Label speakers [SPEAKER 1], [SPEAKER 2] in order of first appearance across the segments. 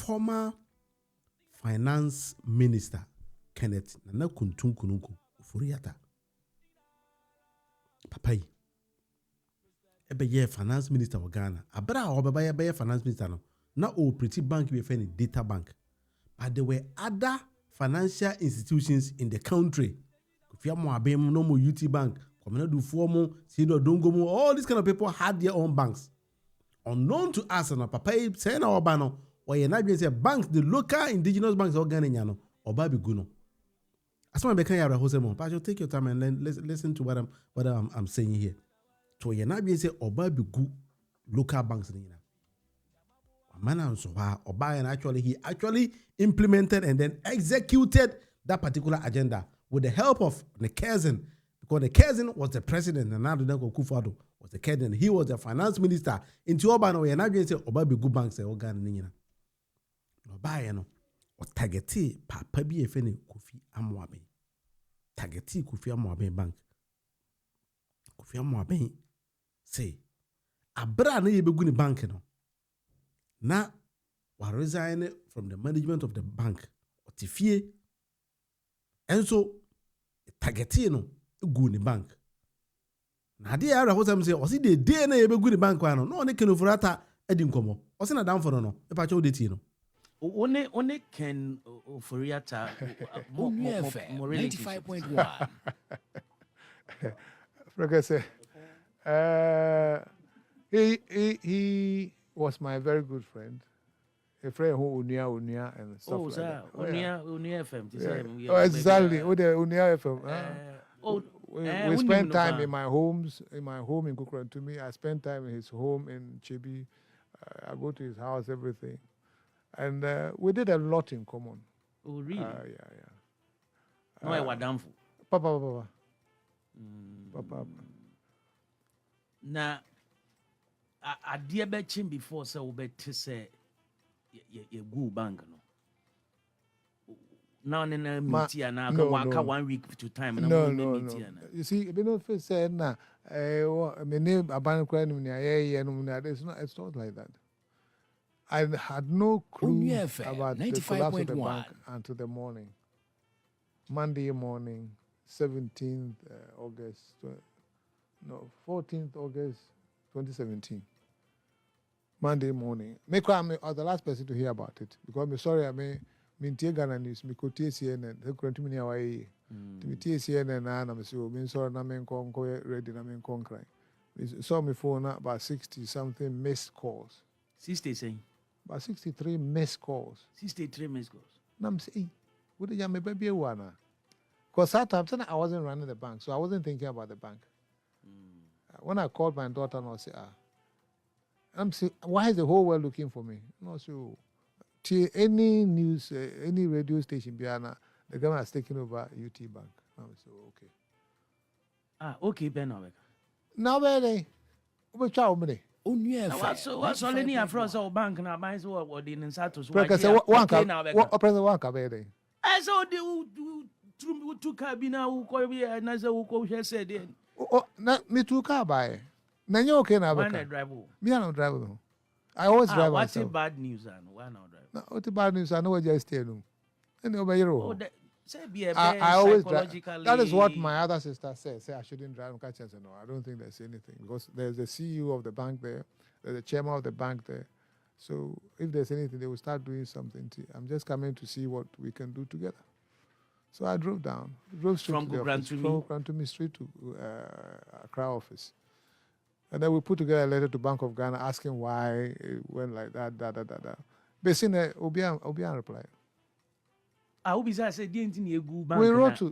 [SPEAKER 1] former finance minister Kenneth Nana Kuntun Kununku Ofori Atta. Papa yi ebe finance minister of Ghana. Abra obeba ye finance minister no. Na o pretty bank we fe data bank. But there were other financial institutions in the country. Kofi Amoabeng no more UT bank, Komena do Formo, Sido Dongomo, all these kind of people had their own banks. Unknown to us, and papa say na obano, or ye not say banks, the local indigenous banks are Ghanaian or Babi Guno. As my bekan yara hosemo, but you take your time and then listen to what I'm saying here. So ye not say or Babi Gu local banks in man so Obayan he actually implemented and then executed that particular agenda with the help of the cousin, because the cousin was the president and now the Kufado was the cousin. He was the finance minister. Into Obano, and I say Obabi Good Bank say Ogan Nina. Obayano or Tageti Papa be a feni Kofi Amoabeng. Tageti Kofi Amoabeng Bank. Kofi Amoabeng say Abra na yebeguni bank no. Na wa resign from the management of the bank otifie and so targeting no go ni bank na dey ara ho sam say o si dey dey na ye be go ni bank wa no ne ken Ofori Atta edi nkomo o si na dan for no e pa che o dey tie no
[SPEAKER 2] one ken Ofori Atta more 95.1
[SPEAKER 3] Professor he was my very good friend. A friend who Unia and stuff like that.
[SPEAKER 2] Unia FM.
[SPEAKER 3] Yeah. Oh, exactly. Unia FM. We spent time in my home in Kukrantumi. I spent time in his home in Chibi. I go to his house, everything. And we did a lot in common.
[SPEAKER 2] Oh, really?
[SPEAKER 3] Yeah.
[SPEAKER 2] No, I was down for.
[SPEAKER 3] Papa. Papa.
[SPEAKER 2] Now, I dear bet him before so bet to say you go bank no. Now in a meeting and I go work 1 week to time and
[SPEAKER 3] no. You see, you know, first said na my name Aban Kwan it's not like that. I had no clue about the collapse of the bank until the morning. Monday morning, 17th August, 14th August 2017. Monday morning. I was the last person to hear about it because I'm sorry, I mean Ghana news, me could CNN, they couldn't me away. To me CNN and I'm so mean sorry, I mean ready, I mean crying. Saw me phone about 60 something missed calls.
[SPEAKER 2] 60 saying?
[SPEAKER 3] About 63 missed calls.
[SPEAKER 2] 63 missed calls.
[SPEAKER 3] And I'm saying, what did you make baby one? Because that time I wasn't running the bank, so I wasn't thinking about the bank. When I called my daughter and I said, I'm saying, why is the whole world looking for me? No, so any news, any radio station, Biana, the government has taken over UT Bank. I'm okay.
[SPEAKER 2] Okay, Ben.
[SPEAKER 3] Now, where which are many?
[SPEAKER 2] So what's all any afros or bank and I might as well what in Satos.
[SPEAKER 3] Because one can
[SPEAKER 2] I saw the two cabina who call me and as a who said,
[SPEAKER 3] me too car by. Now you okay now?
[SPEAKER 2] Why not drive?
[SPEAKER 3] Me I don't drive. I always drive.
[SPEAKER 2] What's the bad news and why not drive?
[SPEAKER 3] No, what's the bad news? I know what you're staying. Anyway,
[SPEAKER 2] I
[SPEAKER 3] always drive. That is what my other sister says. Say I shouldn't drive. No, I don't think there's anything because there's the CEO of the bank there, there's the chairman of the bank there. So if there's anything, they will start doing something. I'm just coming to see what we can do together. So I drove straight
[SPEAKER 2] from
[SPEAKER 3] Grantumi Street to Accra office. And then we put together a letter to Bank of Ghana asking why it went like that. Basically, Obian replied. We wrote to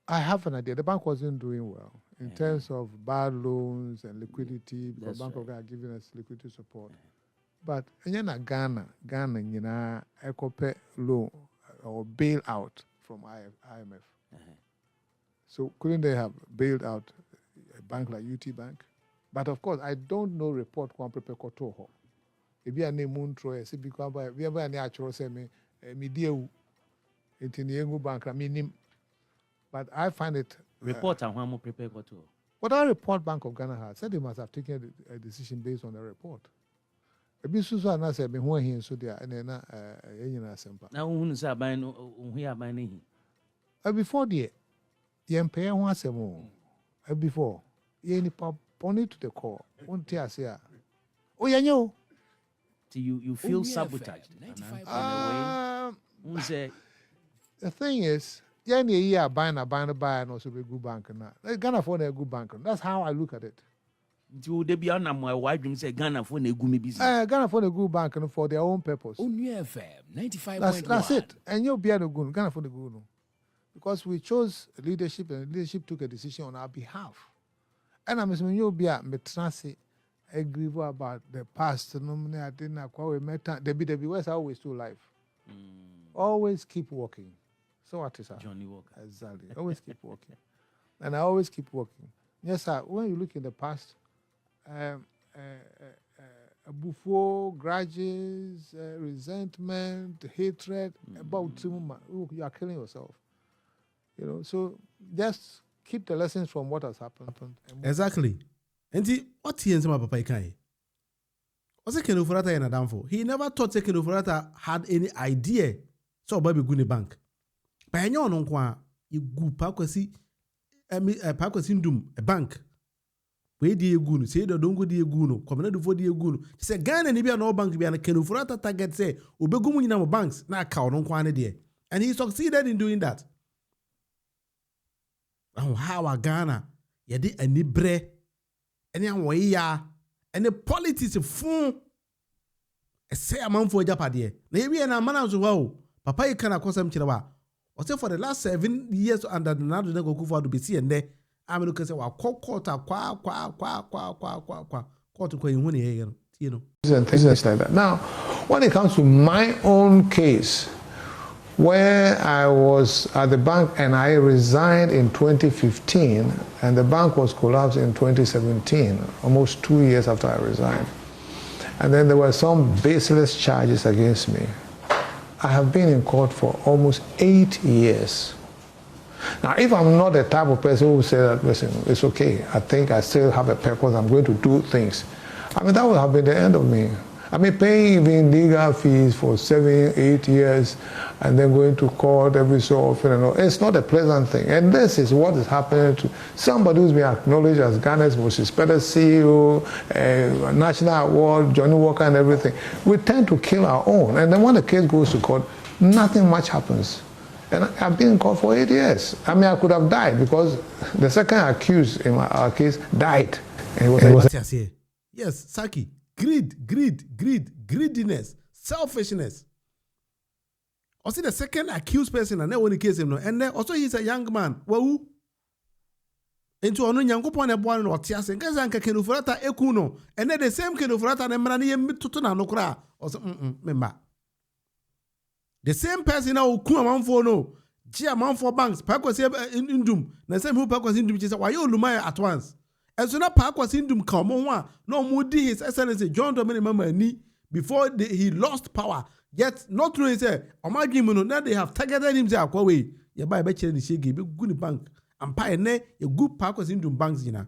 [SPEAKER 3] I have an idea. The bank wasn't doing well in terms of bad loans and liquidity because Bank of Ghana are giving us liquidity support. But in Ghana, you know, a loan or bailout from IMF. So couldn't they have bailed out a bank like UT Bank? But of course, I don't know report one prepare koto. If you are named Montro, say because we have any actual say me deal it in the bank. But I find it
[SPEAKER 2] report and one more prepare koto.
[SPEAKER 3] Whatever report Bank of Ghana had said they must have taken a decision based on the report. A bit so and I said, "Me who here so there and then simple."
[SPEAKER 2] Now who say buy no we are buying
[SPEAKER 3] Before the pay once more. Before ye ni pony to the core. Won't tear say, "Oh yeah, no."
[SPEAKER 2] You feel sabotaged. Who say
[SPEAKER 3] the thing is, yeah, year buying and also be good bank now. Ghana for a good bank. That's how I look at it.
[SPEAKER 2] do they be on my wife say Ghana for a gumi business?
[SPEAKER 3] Ghana for a good bank for their own purpose.
[SPEAKER 4] FM 95.1.
[SPEAKER 3] That's it. And you'll be a good Ghana for the good. Because we chose leadership and leadership took a decision on our behalf. And I'm assuming you'll be at Metrasi agree about the past. I didn't quite met the West always do life. Always keep working. So what is that?
[SPEAKER 2] Johnny Walker.
[SPEAKER 3] Exactly. Always keep working. And I always keep working. Yes, sir. When you look in the past, before grudges, resentment, hatred, about you are killing yourself. You know, so just keep the lessons from what has happened.
[SPEAKER 1] Exactly. And see, what he and my papa can. What's a Kenufurata in a downfall? He never thought Kenufurata had any idea. So, Baby Guni Bank. But I know no kwa you go pakwasi a bank. Where do you go? Say the don't go to Guno, Commander for the Guno. Say Ghana and Ibia no bank be an Kenufurata target say, Ubegumu in banks, na count on quantity. And he succeeded in doing that. And how a Ghana, yadi a nibre, any way and the politics of phone. I say a man for Japadi. Maybe an amount as well. Papa, you can't cause him chirawa. Or say for the last 7 years under the Nadu Nego for to be seen there. I'm looking at what quarter, quarter, you know.
[SPEAKER 3] And things like that. Now, when it comes to my own case, where I was at the bank and I resigned in 2015, and the bank was collapsed in 2017, almost 2 years after I resigned. And then there were some baseless charges against me. I have been in court for almost 8 years. Now, if I'm not the type of person who will say that, listen, it's okay, I think I still have a purpose, I'm going to do things, I mean, that would have been the end of me. I mean, paying even legal fees for 7, 8 years and then going to court every so often and all, it's not a pleasant thing. And this is what is happening to somebody who's been acknowledged as Ghana's most respected CEO, a national award, Johnny Walker and everything. We tend to kill our own. And then when the case goes to court, nothing much happens. And I've been in court for 8 years. I mean, I could have died because the second accused in our case died. And it was
[SPEAKER 1] yes, Saki. Greediness, selfishness. Also, the second accused person, and then when he case him, and then also he's a young man. Wow. Into a young couple and one or Tias and Kazanka Kenufurata Ekuno, and then the same Kenufurata and Mrani Mitutuna no cra, or member. The same person now, Kuaman for no, Giaman for banks, Pakwas in Doom, the same who Pakwas in Doom, why you Lumaya at once. And so now Park was in Doom come on, no moody his excellency John Dominic Mamani before he lost power. Yet not true, he said, Omagimono, now they have targeted himself away. You buy better in the shaggy, good bank, and pioneer a good Park was in Doom banks, you know.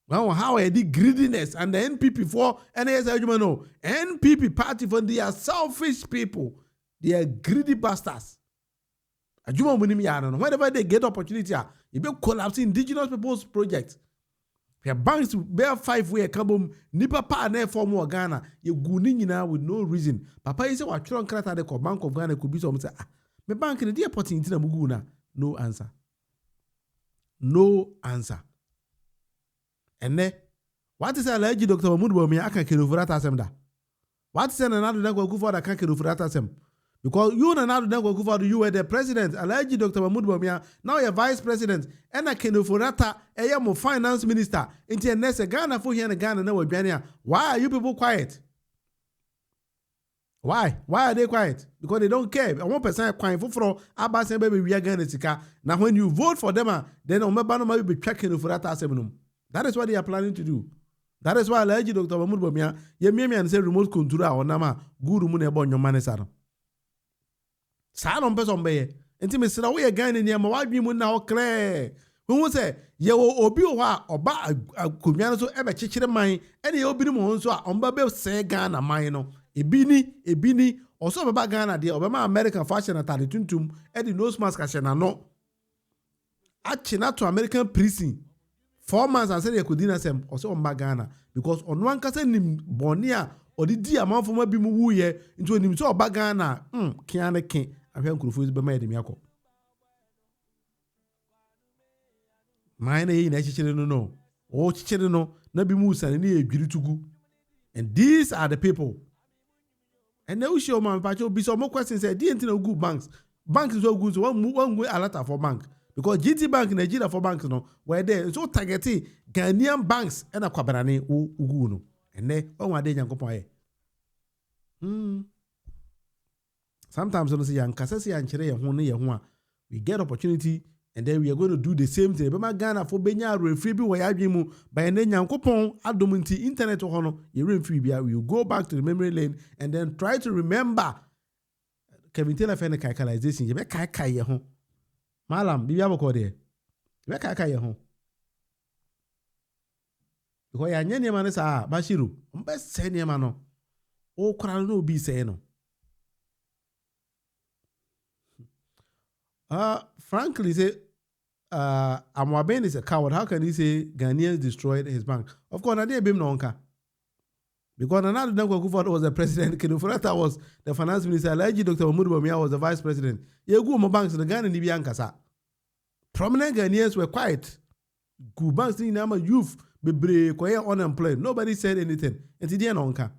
[SPEAKER 1] Well, how I did greediness and the NPP for NAS argument, NPP party for they are selfish people, they are greedy bastards. Whenever they get opportunity, you be collapse indigenous people's projects. Your banks bear 5-way kabum nipa pa na form of Ghana. You guni now with no reason. Papa is what tron krata de Bank of Ghana could be some say me bank in the opportunity na muguna. No answer. No answer. And then what is alleged Dr. Mahmoud Bawumia aka Kenufurata Semda? What is another that go for that can Kenufurata Sem? Because you and now go for you were the president, alleged Dr. Mahmoud Bawumia, now you're vice president, and a Kenufurata, a finance minister, into next Ghana for here in Ghana, no Ghana. Why are you people quiet? Why? Why are they quiet? Because they don't care. 1% quiet for Abbas and baby we are Ghana sika. Now when you vote for them, then Omebano might be tracking Kenufurata Seminum. That is what they are planning to do. That is why alleged Dr. Mahmoud Bawumia, ye me and say remote control or nama guru mune bon your manesaro. Salon person be enti me sira we gan ni ma wadwi mu na o kre When we say ye wo obi wa oba akonwa no so ebe chichire man ene ye obi ni mo nso a omba be se Ghana man no ebi ni oso baba Ghana de obama American fashion atade tuntum e di nose mask ahye na no achina to American prison 4 months and say ye kodina sem oso omba Ghana because ono ankasa nim boni a odi di amanfo ma bi mu wuye nti onim so oba Ghana kian ne kin ahwe nkurufo be ma ye de mi akọ mine ye na chichire no o chichire no na bi mu sane ne edwiri tugu and these are the people and they show man pacho be some more questions say the na good banks so good so one way alert for bank because GT Bank Nigeria for banks no where there so targeting Ghanaian banks and akwabarane ugu no and they on ade nyankopon sometimes you see yankasa say anchire ye ho ne ye ho a we get opportunity and then we are going to do the same thing. Bema Ghana for benya refree bi wo yadwe mu by ne nyankopon adom nti internet ho no ye refree bia we will go back to the memory lane and then try to remember Kevin Taylor fe ne calculation ye be kai ye ho malam bibia boko de ye be kai ye ho because ya nya niam ne sa Bashiru mbe se niam no o kora no obi se no frankly say Amoabeng is a coward. How can he say Ghanaians destroyed his bank? Of course, I didn't no onka. Because Nana Dankwa was the president, Kenufurata was the finance minister, Alaji Dr. Mahmoud Bawumia was the vice president. You go my banks in the Ghana Nibiankasa. Prominent Ghanaians were quiet. Good banks in Nama youth be unemployed. Nobody said anything. And today no onka.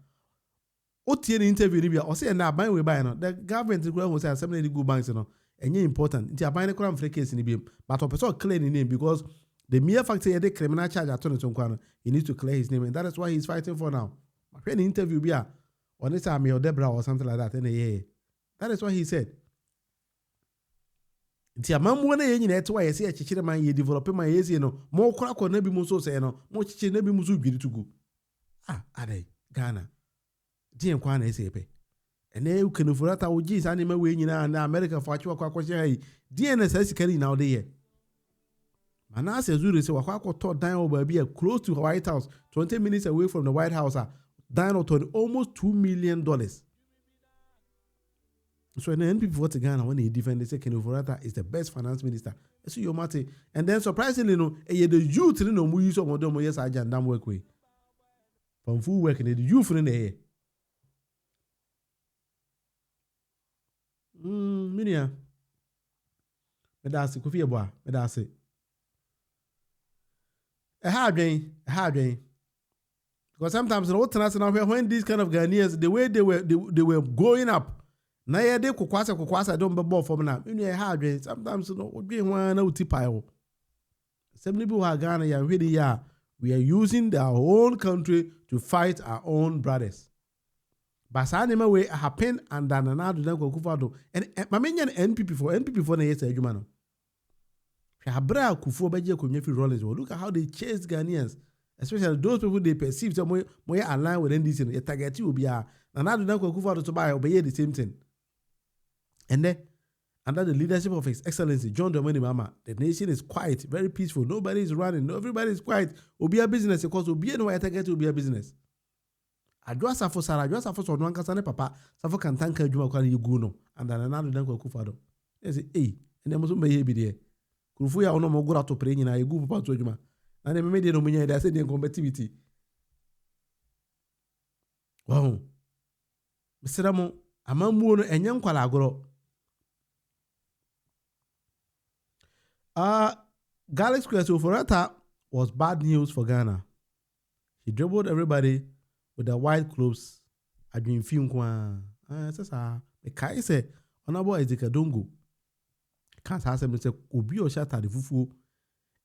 [SPEAKER 1] Oti any interview Libya or say na buy we buy no. The government will say 70 good banks no. And important. It's a binary crime for case in the beam, but a person clear the name because the mere fact that the criminal charge attorney he needs to clear his name, and that is why he's fighting for now. When interview be on this army or Deborah or something like that, and that is what he said. It's a man one year that's why I say a chichira man ye develop my years, more crack or nebi muso say no, more chichi nebi musu beauty to go. Ade Ghana. Dear Kwana say pe. And then you can afford that with Jesus anime way in America for you question. DNS carry now there. Manasseh Zuri say Wakako taught down over be close to the White House, 20 minutes away from the White House, down to almost $2 million. So in the NPP for Ghana when they defend they say Kenufurata is the best finance minister. So you mate. And then surprisingly no, the youth no mu use of modern yes agenda work way. From full work in the youth in the air. Minia. Medasi Kofi Eboa, medasi. A hard game. Because sometimes when these kind of Ghanaians, the way they were going up, na ye de kukwasa don't be ball for me now. You a hard game. Sometimes we want to tipile. Some people who are Ghana, we are using our own country to fight our own brothers. But anyway, we happen and then another do Kufado and Mamenian NPP for the yes, Jumano. Habra Kufo Baja Kumefi Rollins. Look at how they chase Ghanaians, especially those people they perceive some way more aligned with this. A target will be another do Kufado to buy obey the same thing. And then under the leadership of His Excellency John Dramani Mahama, the nation is quiet, very peaceful. Nobody is running, everybody is quiet. Will be a business because will be no way target will be a business. Adwa safo sara adwa safo so no ankasa ne papa safo kan tanka adwuma kwa ne gu no and then another dan kwa Kufado say ene mo so be bi de kurufu ya ono mo gura to pre nyina egu papa to adwuma na ne me de no munya de say ne competitivity wow misira mo amammuo no enye nkwala agoro Garlic Square so Forata was bad news for Ghana. He dribbled everybody with the white clothes. I been film kwa. Sasa the kai say honorable Ezeka Dongo. Can't ask him to say obi o shata de fufu.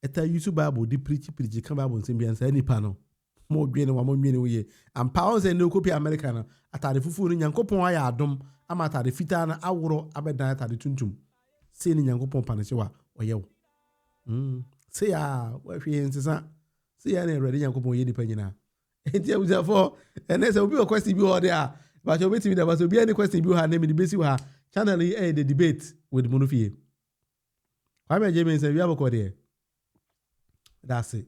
[SPEAKER 1] Eta YouTube Bible di preach kan Bible nsem bia nsa ni pa no. Mo dwene wa mo nwene we. Am power say no copy America na. Atade fufu no Nyankopon aya adom ama atade fita na aworo abedan atade tuntum. Say ni Nyankopon pa ne se wa oyewo. Say ya wa hwe nsesa. Say ya na ready Nyankopon ye nipa nyina. Enti abusafo ene se obi o question bi ho there but obi timi da but obi any question bi ho na me di besi ho channel the debate with Monofie. Kwame James say we have ko there That's it.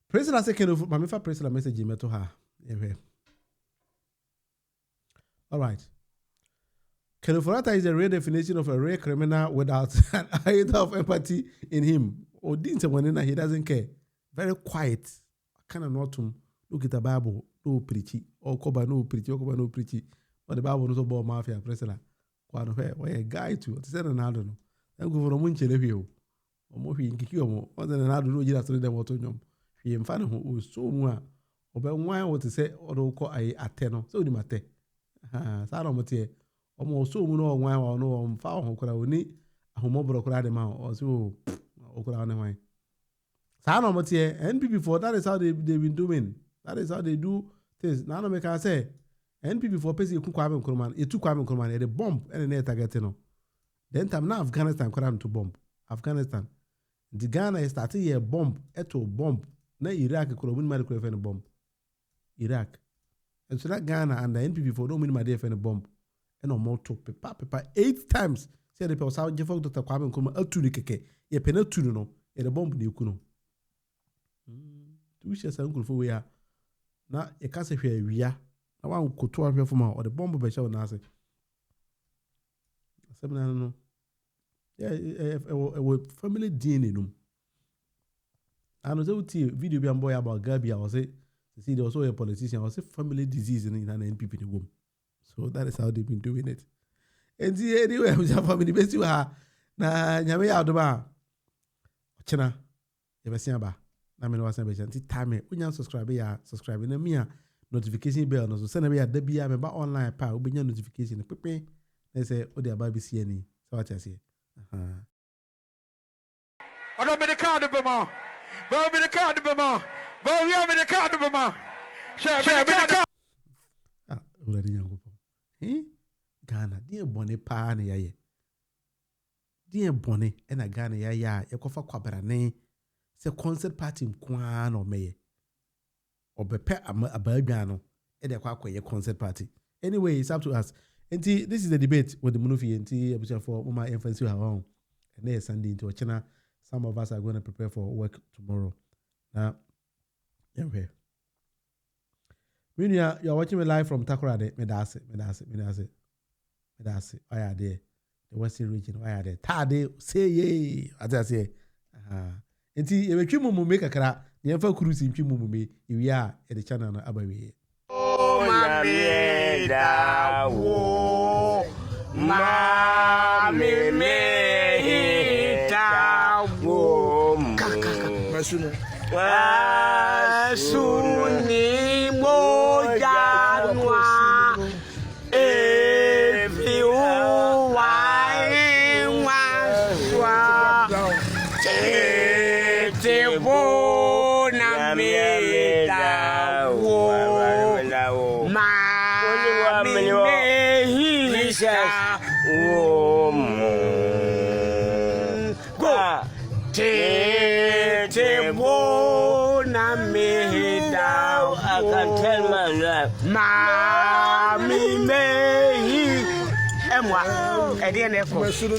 [SPEAKER 1] President say can of my president message me to her. All right. Kenofurata is a rare definition of a rare criminal without an iota of empathy in him. Or didn't say when he doesn't care. Very quiet. I cannot not to look at the Bible, no preachy, or cover no preachy, but the Bible knows about mafia president. Quite a guy to say another. Then go for a munch review. Or more in Kikio, or than another no year after them what on you. He and Fanny who was so more. Or by one what to say, or call a tenor. So the matter. Saramate. Almost so no one or no foul who could have need a homobro crowd him out or so. Okra Saramate, NP before that is how they've been doing. That is how they do things. Now, I can say, NP before Pessy Kukwam Kurman, it took Kwame Kurman at a bomb and a targetino. Then time now Afghanistan could to bomb. Afghanistan. The Ghana is starting a bomb, eto bomb. Na Iraq could win my bomb. Iraq. And so that Ghana and the NPP for don't win my dear bomb. And no more to paper 8 times. Say the people how Jeff Dr. Kwame Nkrumah to the keke. Ye pena to no. E the bomb ni kuno. Tu share uncle for we are. Na e ka se hwe awia. Na wa koto ahwe for ma or the bomb be show na ase. Semina no. Yeah, a family DNA no. I know say video bi amboy about Gabi I was say see there also a politician I was say family disease in an NPP in the womb. So that is how they've been doing it. And see anyway, we have family best you are na nyame ya odoba. Ochina ye be sia ba. Na me no wasan be chanti time unya subscribe ya subscribe na me notification bell no so send me ya da bia me ba online pa obenya notification pepe na say o de aba bi sie ni. So what you say?
[SPEAKER 4] I don't be the card of Bama. Bo be the card of Bama. Bo we have the card of Bama. Share the card.
[SPEAKER 1] Ah, already young. Ghana, dear Bonnie pa na yaye. Dear Bonnie, and a Ghana ya kofa kwabrane. Se concert party mkwan or meye. Or bepe a Belgiano. And a kwakwe concert party. Anyway, it's up to us. And this is the debate with the Munufi and for my influence you have on. And there's Sunday into a channel. Some of us are going to prepare for work tomorrow. Now, anyway. When you are watching me live from Takoradi, me that's it. Why are there? The Western region, why are there? Tade, say yay. As I say. And see, if you make a crack, the info cruise in Chimumi, if we are at the channel Abawi.
[SPEAKER 4] Oh, Mammy, da wo, Mammy, me, da wo, Suni Mojanwa, if you I can tell my life. Mommy, me, and what?